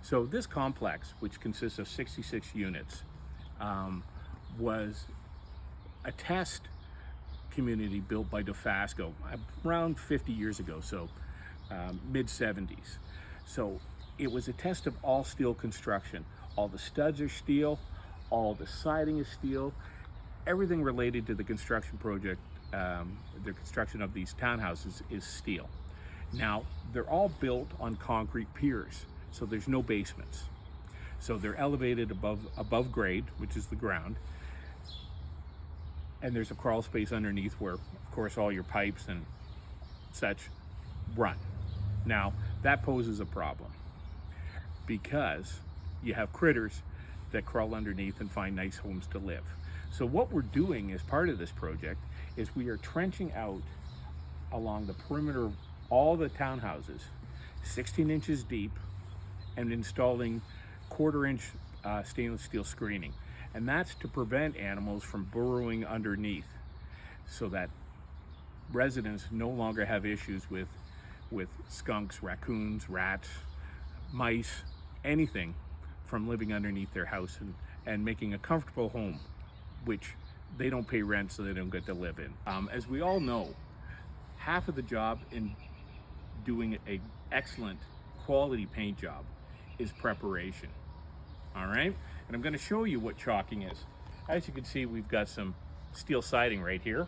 So this complex, which consists of 66 units, was a test community built by DeFasco around 50 years ago, so mid-70s. So it was a test of all steel construction. All the studs are steel, all the siding is steel, everything related to the construction project, the construction of these townhouses is steel. Now, they're all built on concrete piers, so there's no basements. So they're elevated above grade, which is the ground, and there's a crawl space underneath where, of course, all your pipes and such run. Now, that poses a problem because you have critters that crawl underneath and find nice homes to live. So what we're doing as part of this project is we are trenching out along the perimeter of all the townhouses, 16 inches deep, and installing 1/4 inch stainless steel screening. And that's to prevent animals from burrowing underneath, so that residents no longer have issues with skunks, raccoons, rats, mice, anything from living underneath their house and making a comfortable home, which they don't pay rent, so they don't get to live in. As we all know, half of the job in doing an excellent quality paint job is preparation. All right, and I'm going to show you what chalking is. As you can see, we've got some steel siding right here,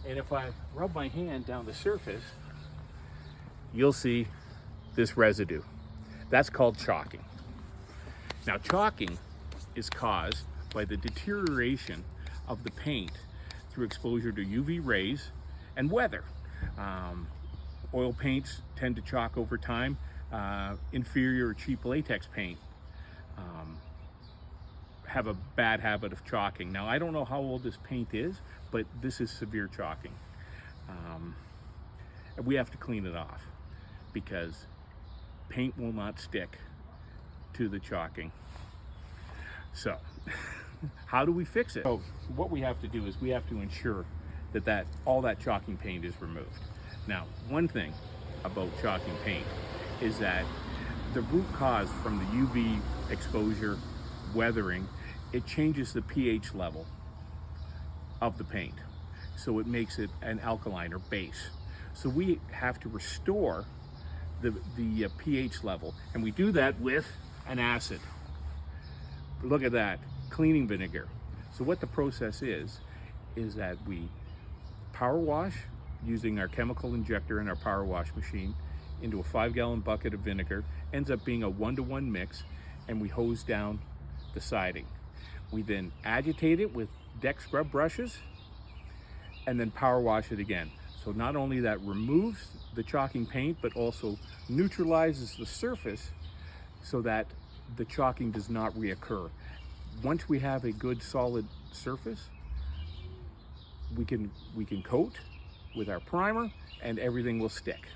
and if I rub my hand down the surface, you'll see this residue. That's called chalking. Now, chalking is caused by the deterioration of the paint through exposure to UV rays and weather. Oil paints tend to chalk over time. Inferior or cheap latex paint have a bad habit of chalking. Now, I don't know how old this paint is, but this is severe chalking. And we have to clean it off because paint will not stick to the chalking. So how do we fix it? So what we have to do is we have to ensure that all that chalking paint is removed. Now, one thing about chalking paint is that the root cause from the UV exposure, weathering, it changes the pH level of the paint. So it makes it an alkaline or base. So we have to restore the pH level, and we do that with an acid. Look at that, cleaning vinegar. So what the process is that we power wash using our chemical injector in our power wash machine into a 5-gallon bucket of vinegar. Ends up being a 1-to-1 mix, and we hose down the siding. We then agitate it with deck scrub brushes and then power wash it again. So not only that removes the chalking paint, but also neutralizes the surface so that the chalking does not reoccur. Once we have a good solid surface, we can coat with our primer and everything will stick.